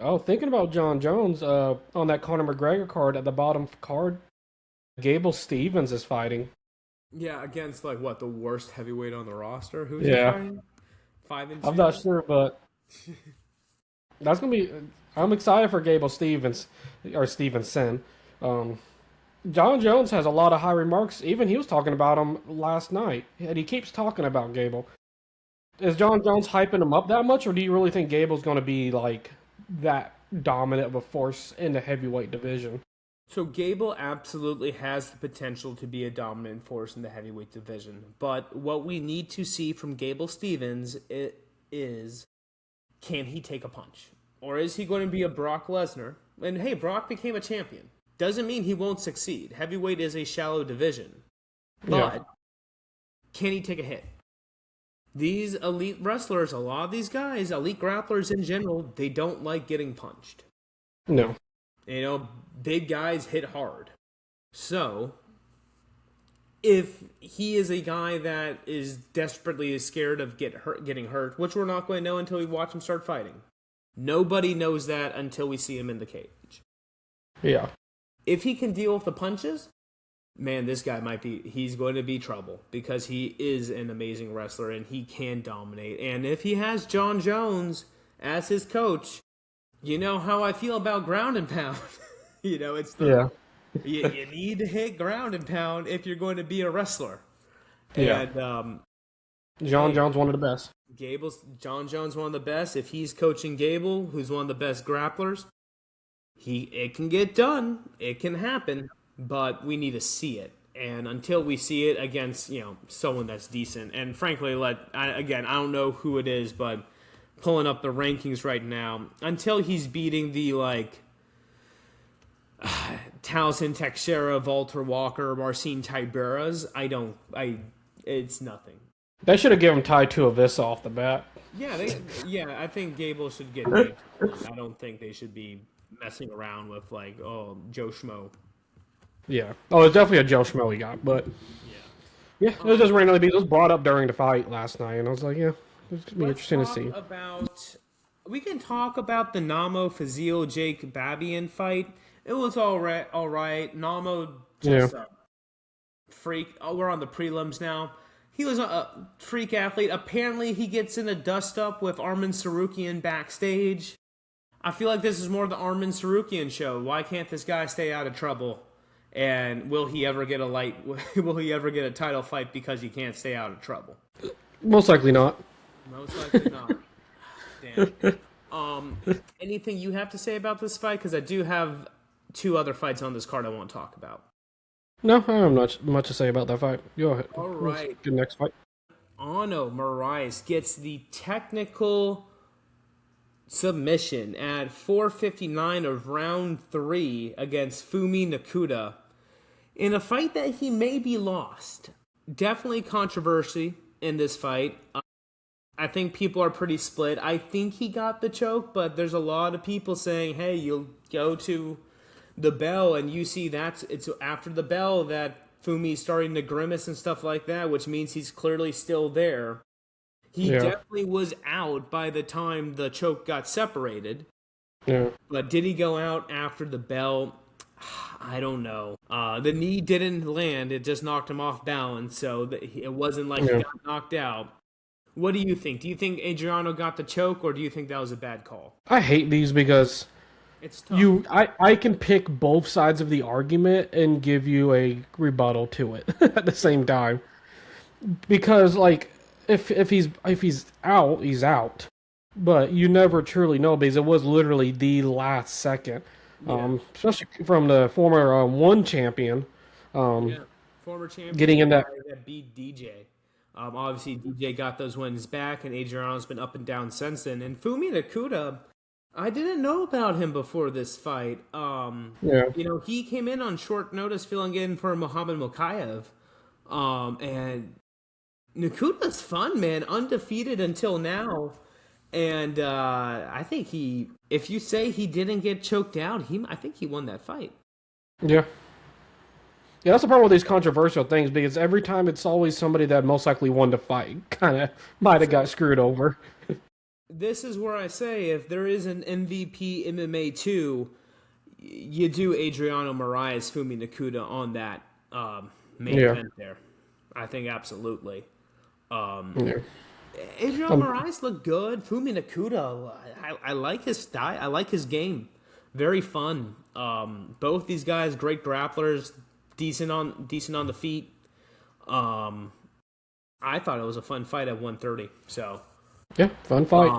Oh, thinking about Jon Jones, on that Conor McGregor card at the bottom card, Gable Stevens is fighting. Yeah, against like what the worst heavyweight on the roster. Who's he Yeah, fighting? Five and I'm not two. sure, but that's gonna be. I'm excited for Gable Stevens or Stevenson. Um, Jon Jones has a lot of high remarks. Even he was talking about him last night, and he keeps talking about Gable. Is Jon Jones hyping him up that much, or do you really think Gable's going to be like that dominant of a force in the heavyweight division? So Gable absolutely has the potential to be a dominant force in the heavyweight division, but what we need to see from Gable Stevens is can he take a punch? Or is he going to be a Brock Lesnar? And hey, Brock became a champion. Doesn't mean he won't succeed. Heavyweight is a shallow division. Yeah, But can he take a hit? These elite wrestlers, a lot of these guys, elite grapplers in general, they don't like getting punched. no, Big guys hit hard. So, if he is a guy that is desperately scared of getting hurt, which we're not going to know until we watch him start fighting. Nobody knows that until we see him in the cage. yeah, If he can deal with the punches, man, this guy he's going to be trouble because he is an amazing wrestler and he can dominate. And if he has Jon Jones as his coach, you know how I feel about ground and pound. It's yeah, you need to hit ground and pound if you're going to be a wrestler. yeah. And Jon hey, Jones, one of the best. Jon Jones, one of the best. If he's coaching Gable, who's one of the best grapplers, it can get done. It can happen, but we need to see it. And until we see it against someone that's decent, and frankly, I don't know who it is, but pulling up the rankings right now, until he's beating the Towson Texera, Walter Walker, Marcin Tibera's, it's nothing. They should have given Ty two of this off the bat. I think Gable should get named. I don't think they should be messing around with Joe Schmo. Yeah. Oh, it's definitely a Joe Schmo he got, but Yeah. yeah, it was just randomly. It was brought up during the fight last night, and I was like, yeah, it's gonna be Let's interesting to talk see. about. We can talk about the Namo Fazil Jake Babian fight. It was all right. All right. Namo Yeah. just a freak. Oh, we're on the prelims now. He was a freak athlete. Apparently, he gets in a dust up with Armin Sarukian backstage. I feel like this is more the Armin Sarukian show. Why can't this guy stay out of trouble? And will he ever get a will he ever get a title fight because he can't stay out of trouble? Most likely not. Most likely not. Damn. Um, Anything you have to say about this fight? Because I do have two other fights on this card I want to talk about. No, I have not much to say about that fight. Go ahead. All Let's right. get the next fight. Ano Moraes gets the technical submission at 4:59 of round 3 against Fumi Nakuda in a fight that he may be lost. Definitely controversy in this fight. I think people are pretty split. I think he got the choke, but there's a lot of people saying, "Hey, you'll go to the bell and you see it's after the bell that Fumi's starting to grimace and stuff like that, which means he's clearly still there." He Yeah. definitely was out by the time the choke got separated. Yeah. But did he go out after the bell? I don't know. The knee didn't land. It just knocked him off balance, so it wasn't like he Yeah. got knocked out. What do you think? Do you think Adriano got the choke, or do you think that was a bad call? I hate these because It's tough. I can pick both sides of the argument and give you a rebuttal to it at the same time. Because like if he's out, he's out. But you never truly know because it was literally the last second. Yeah. Especially from the former one champion, um, Yeah. Former getting champion in that. that beat DJ. Obviously, DJ got those wins back, and Adriano's been up and down since then. And Fumi Nakuda, I didn't know about him before this fight. Yeah, He came in on short notice, filling in for Muhammad Mokayev. And Nakuda's fun, man. Undefeated until now. And I think if you say he didn't get choked out, I think he won that fight. yeah. Yeah, that's the problem with these controversial things because every time it's always somebody that most likely won the fight kind of might have got screwed over. this is where I say if there is an MVP MMA 2, you do Adriano Moraes, Fumi Nakuda on that main Yeah. event there. I think absolutely. Yeah. Adriano Um, Moraes looked good. Fumi Nakuda, I like his style. I like his game. Very fun. Both these guys, great grapplers, decent on the feet. I thought it was a fun fight at 130. So yeah, fun fight.